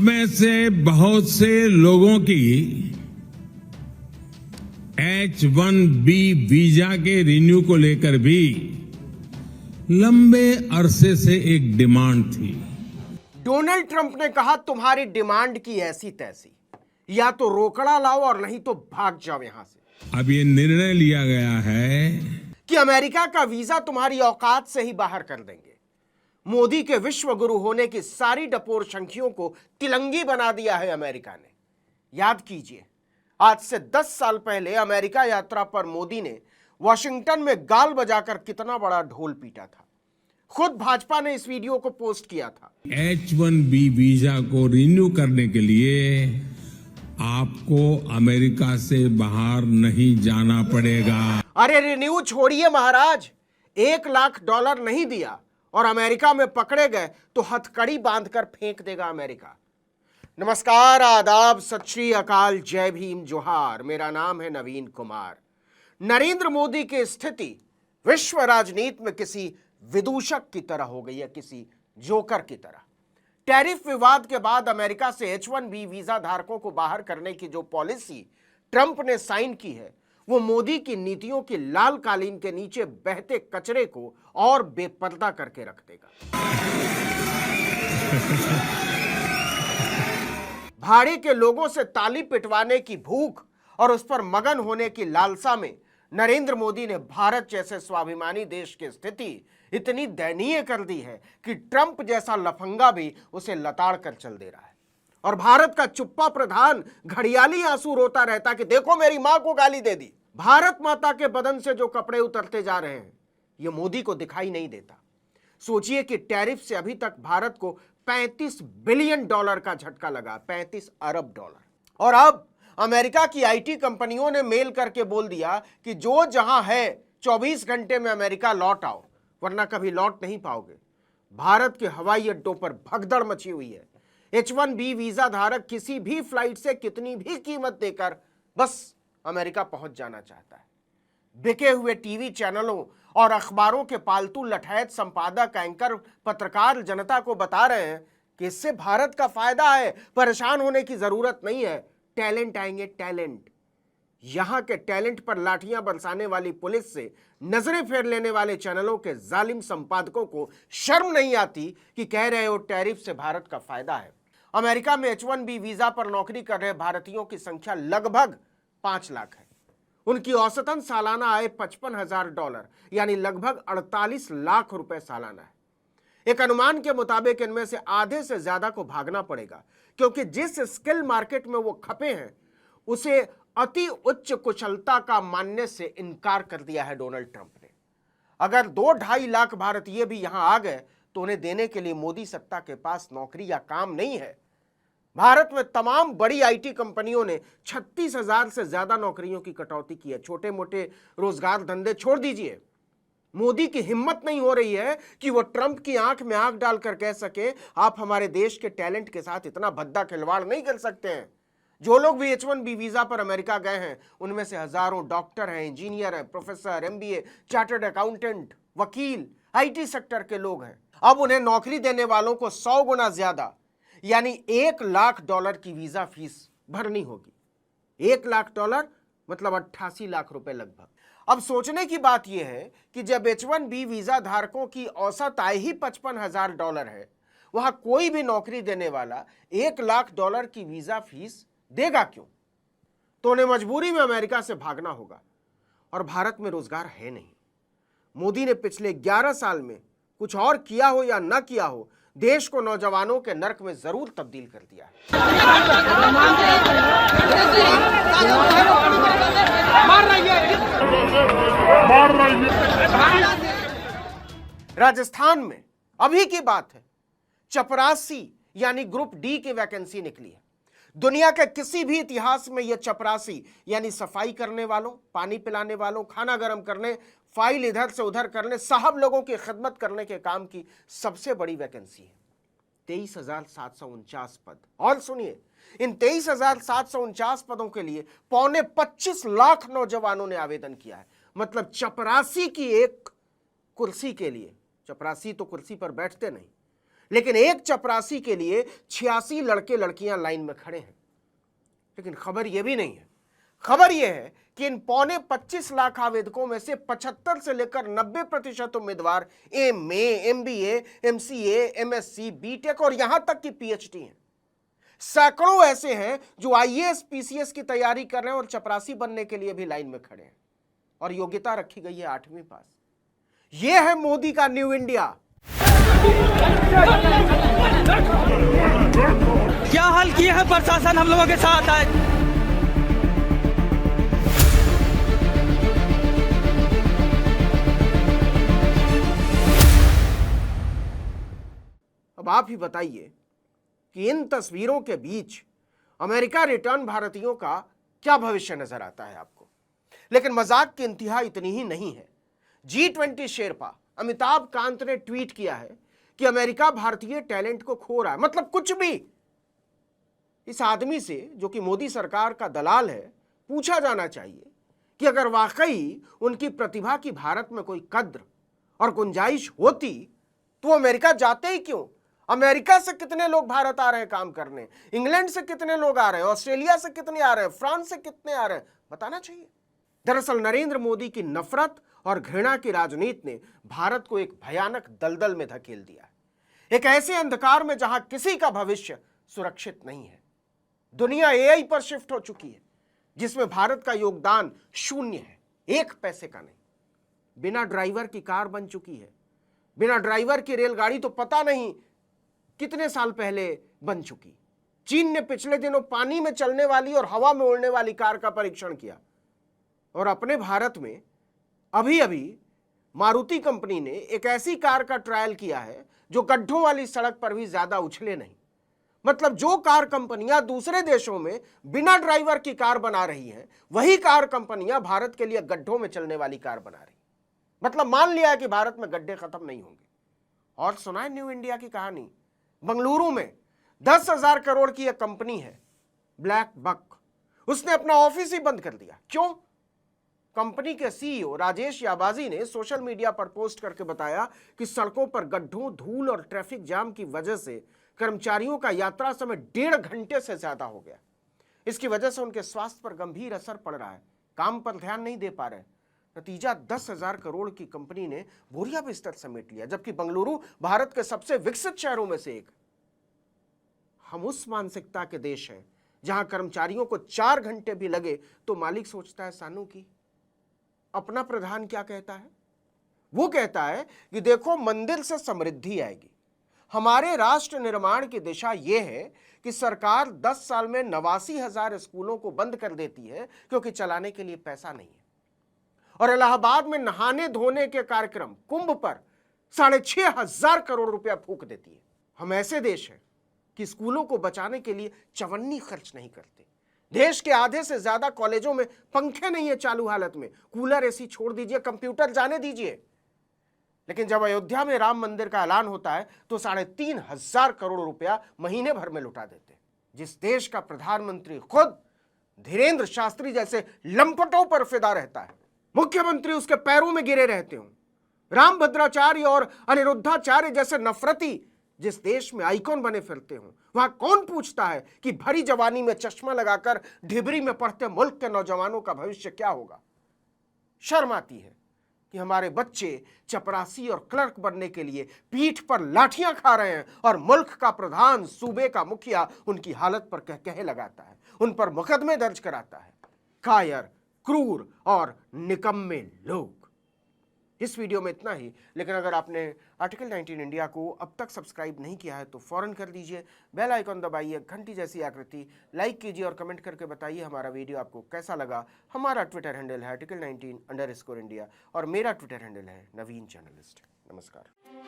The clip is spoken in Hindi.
में से बहुत से लोगों की H-1B वीजा के रिन्यू को लेकर भी लंबे अरसे से एक डिमांड थी। डोनाल्ड ट्रंप ने कहा तुम्हारी डिमांड की ऐसी तैसी, या तो रोकड़ा लाओ और नहीं तो भाग जाओ यहां से। अब ये निर्णय लिया गया है कि अमेरिका का वीजा तुम्हारी औकात से ही बाहर कर देंगे। मोदी के विश्व गुरु होने की सारी डपोर शंखियों को तिलंगी बना दिया है अमेरिका ने। याद कीजिए, आज से 10 साल पहले अमेरिका यात्रा पर मोदी ने वॉशिंगटन में गाल बजाकर कितना बड़ा ढोल पीटा था। खुद भाजपा ने इस वीडियो को पोस्ट किया था। H-1B वीजा को रिन्यू करने के लिए आपको अमेरिका से बाहर नहीं जाना पड़ेगा। अरे रिन्यू छोड़िए महाराज, $1 लाख नहीं दिया और अमेरिका में पकड़े गए तो हथकड़ी बांधकर फेंक देगा अमेरिका। नमस्कार, आदाब, सत श्री अकाल, जय भीम, जोहार। मेरा नाम है नवीन कुमार। नरेंद्र मोदी की स्थिति विश्व राजनीति में किसी विदूषक की तरह हो गई है, किसी जोकर की तरह। टैरिफ विवाद के बाद अमेरिका से H-1B वीजा धारकों को बाहर करने की जो पॉलिसी ट्रंप ने साइन की है, वो मोदी की नीतियों की लाल कालीन के नीचे बहते कचरे को और बेपर्दा करके रख देगा। भाड़े के लोगों से ताली पिटवाने की भूख और उस पर मगन होने की लालसा में नरेंद्र मोदी ने भारत जैसे स्वाभिमानी देश की स्थिति इतनी दयनीय कर दी है कि ट्रंप जैसा लफंगा भी उसे लताड़ कर चल दे रहा है। और भारत का चुप्पा प्रधान घड़ियाली आंसू रोता रहता कि देखो मेरी मां को गाली दे दी। भारत माता के बदन से जो कपड़े उतरते जा रहे हैं, यह मोदी को दिखाई नहीं देता। सोचिए कि टैरिफ से अभी तक भारत को $35 बिलियन का झटका लगा, $35 अरब। और अब अमेरिका की आईटी कंपनियों ने मेल करके बोल दिया कि जो जहां है 24 घंटे में अमेरिका लौट आओ, वरना कभी लौट नहीं पाओगे। भारत के हवाई अड्डों पर भगदड़ मची हुई है। H-1B वीजा धारक किसी भी फ्लाइट से कितनी भी कीमत देकर बस अमेरिका पहुंच जाना चाहता है। बिके हुए टीवी चैनलों और अखबारों के पालतू लठैत संपादक, एंकर, पत्रकार जनता को बता रहे हैं कि इससे भारत का फायदा है, परेशान होने की जरूरत नहीं है। टैलेंट आएंगे, टैलेंट। यहां के टैलेंट पर लाठियां बरसाने वाली पुलिस से नजरें फेर लेने वाले चैनलों के जालिम संपादकों को शर्म नहीं आती कि कह रहे हो टैरिफ से भारत का फायदा है। अमेरिका में H-1B वीजा पर नौकरी कर रहे भारतीयों की संख्या लगभग 5 लाख है। उनकी औसतन सालाना आय $55,000 यानी लगभग 48 लाख रुपए सालाना है। एक अनुमान के मुताबिक इनमें से आधे से ज्यादा को भागना पड़ेगा, क्योंकि जिस स्किल मार्केट में वो खपे हैं उसे अति उच्च कुशलता का मानने से इनकार कर दिया है डोनाल्ड ट्रंप ने। अगर 2-2.5 लाख भारतीय भी यहां आ गए तो उन्हें देने के लिए मोदी सत्ता के पास नौकरी या काम नहीं है। भारत में तमाम बड़ी आईटी कंपनियों ने 36,000 से ज्यादा नौकरियों की कटौती की है। छोटे मोटे रोजगार धंधे छोड़ दीजिए। मोदी की हिम्मत नहीं हो रही है कि वो ट्रंप की आंख में आंख डालकर कह सके आप हमारे देश के टैलेंट के साथ इतना भद्दा खिलवाड़ नहीं कर सकते हैं। जो लोग भी H-1B वीजा पर अमेरिका गए हैं उनमें से हजारों डॉक्टर हैं, इंजीनियर हैं, प्रोफेसर, MBA, चार्टर्ड अकाउंटेंट, वकील, आईटी सेक्टर के लोग हैं। अब उन्हें नौकरी देने वालों को 100 गुना ज्यादा यानी $1 लाख की वीजा फीस भरनी होगी। $1 लाख मतलब 88 लाख रुपए लगभग। अब सोचने की बात यह है कि जब H-1B वीजा धारकों की औसत आय ही $55,000 है, वहां कोई भी नौकरी देने वाला $1 लाख की वीजा फीस देगा क्यों? तो उन्हें मजबूरी में अमेरिका से भागना होगा। और भारत में रोजगार है नहीं। मोदी ने पिछले 11 साल में कुछ और किया हो या न किया हो, देश को नौजवानों के नर्क में जरूर तब्दील कर दिया है। राजस्थान में अभी की बात है, चपरासी यानी ग्रुप डी की वैकेंसी निकली है। दुनिया के किसी भी इतिहास में यह चपरासी यानी सफाई करने वालों, पानी पिलाने वालों, खाना गर्म करने, फाइल इधर से उधर करने, साहब लोगों की खिदमत करने के काम की सबसे बड़ी वैकेंसी है। 23,749 पद। और सुनिए, इन 23,749 पदों के लिए 25 लाख नौजवानों ने आवेदन किया है। मतलब चपरासी की एक कुर्सी के लिए, चपरासी तो कुर्सी पर बैठते नहीं, लेकिन एक चपरासी के लिए 86 लड़के लड़कियां लाइन में खड़े हैं। लेकिन खबर यह भी नहीं है, खबर यह है कि इन 25.25 लाख आवेदकों में से 75 से लेकर 90% उम्मीदवार MA, MBA, MCA, MSc, BTech और यहां तक कि पीएचडी हैं। सैकड़ों ऐसे हैं जो आईएएस, पीसीएस की तैयारी कर रहे हैं और चपरासी बनने के लिए भी लाइन में खड़े हैं और योग्यता रखी गई है 8वीं पास। यह है मोदी का न्यू इंडिया। क्या हाल किया है प्रशासन हम लोगों के साथ आज। अब आप ही बताइए कि इन तस्वीरों के बीच अमेरिका रिटर्न भारतीयों का क्या भविष्य नजर आता है आपको। लेकिन मजाक की इंतहा इतनी ही नहीं है। G20 शेरपा अमिताभ कांत ने ट्वीट किया है कि अमेरिका भारतीय टैलेंट को खो रहा है। मतलब कुछ भी। इस आदमी से, जो कि मोदी सरकार का दलाल है, पूछा जाना चाहिए कि अगर वाकई उनकी प्रतिभा की भारत में कोई कद्र और गुंजाइश होती तो अमेरिका जाते ही क्यों। अमेरिका से कितने लोग भारत आ रहे हैं काम करने, इंग्लैंड से कितने लोग आ रहे हैं, ऑस्ट्रेलिया से कितने आ रहे हैं, फ्रांस से कितने आ रहे हैं, बताना चाहिए। दरअसल नरेंद्र मोदी की नफरत और घृणा की राजनीति ने भारत को एक भयानक दलदल में धकेल दिया है, एक ऐसे अंधकार में जहां किसी का भविष्य सुरक्षित नहीं है। दुनिया एआई पर शिफ्ट हो चुकी है, जिसमें भारत का योगदान शून्य है, 1 पैसे का नहीं। बिना ड्राइवर की कार बन चुकी है, बिना ड्राइवर की रेलगाड़ी तो पता नहीं कितने साल पहले बन चुकी। चीन ने पिछले दिनों पानी में चलने वाली और हवा में उड़ने वाली कार का परीक्षण किया और अपने भारत में अभी अभी मारुति कंपनी ने एक ऐसी कार का ट्रायल किया है जो गड्ढों वाली सड़क पर भी ज्यादा उछले नहीं। मतलब जो कार कंपनियां दूसरे देशों में बिना ड्राइवर की कार बना रही हैं, वही कार कंपनियां भारत के लिए गड्ढों में चलने वाली कार बना रही। मतलब मान लिया है कि भारत में गड्ढे खत्म नहीं होंगे। और सुनाए न्यू इंडिया की कहानी। बंगलुरु में 10,000 करोड़ की एक कंपनी है ब्लैक बक, उसने अपना ऑफिस ही बंद कर दिया। क्यों? कंपनी के सीईओ राजेश याबाजी ने सोशल मीडिया पर पोस्ट करके बताया कि सड़कों पर गड्ढों, धूल और ट्रैफिक जाम की वजह से कर्मचारियों का यात्रा समय 1.5 घंटे से ज्यादा हो गया। इसकी वजह से उनके स्वास्थ्य पर गंभीर असर पड़ रहा है, काम पर ध्यान नहीं दे पा रहे। नतीजा 10,000 करोड़ की कंपनी ने बोरिया बिस्तर समेट लिया, जबकि बंगलुरु भारत के सबसे विकसित शहरों में से एक। हम उस मानसिकता के देश हैं जहां कर्मचारियों को 4 घंटे भी लगे तो मालिक सोचता है सानू की। अपना प्रधान क्या कहता है? वो कहता है कि देखो मंदिर से समृद्धि आएगी। हमारे राष्ट्र निर्माण की दिशा यह है कि सरकार 10 साल में 89,000 स्कूलों को बंद कर देती है क्योंकि चलाने के लिए पैसा नहीं है। और इलाहाबाद में नहाने धोने के कार्यक्रम कुंभ पर 6,500 करोड़ रुपया फूंक देती है। हम ऐसे देश हैं कि स्कूलों को बचाने के लिए चवन्नी खर्च नहीं करते। देश के आधे से ज्यादा कॉलेजों में पंखे नहीं है चालू हालत में, कूलर एसी छोड़ दीजिए, कंप्यूटर जाने दीजिए। लेकिन जब अयोध्या में राम मंदिर का ऐलान होता है तो 3,500 करोड़ रुपया महीने भर में लुटा देते हैं। जिस देश का प्रधानमंत्री खुद धीरेन्द्र शास्त्री जैसे लंपटों पर फिदा रहता है, मुख्यमंत्री उसके पैरों में गिरे रहते हो, रामभद्राचार्य और अनिरुद्धाचार्य जैसे नफरती जिस देश में आइकॉन बने फिरते हो, वहां कौन पूछता है कि भरी जवानी में चश्मा लगाकर ढिबरी में पढ़ते मुल्क के नौजवानों का भविष्य क्या होगा। शर्म आती है कि हमारे बच्चे चपरासी और क्लर्क बनने के लिए पीठ पर लाठियां खा रहे हैं और मुल्क का प्रधान, सूबे का मुखिया उनकी हालत पर कह लगाता है, उन पर मुकदमे दर्ज कराता है। कायर, क्रूर और निकम्मे लोग। इस वीडियो में इतना ही, लेकिन अगर आपने आर्टिकल 19 इंडिया को अब तक सब्सक्राइब नहीं किया है तो फौरन कर दीजिए, बेल आइकॉन दबाइए, घंटी जैसी आकृति, लाइक कीजिए और कमेंट करके बताइए हमारा वीडियो आपको कैसा लगा। हमारा ट्विटर हैंडल है article19_India और मेरा ट्विटर हैंडल है नवीन जर्नलिस्ट। नमस्कार।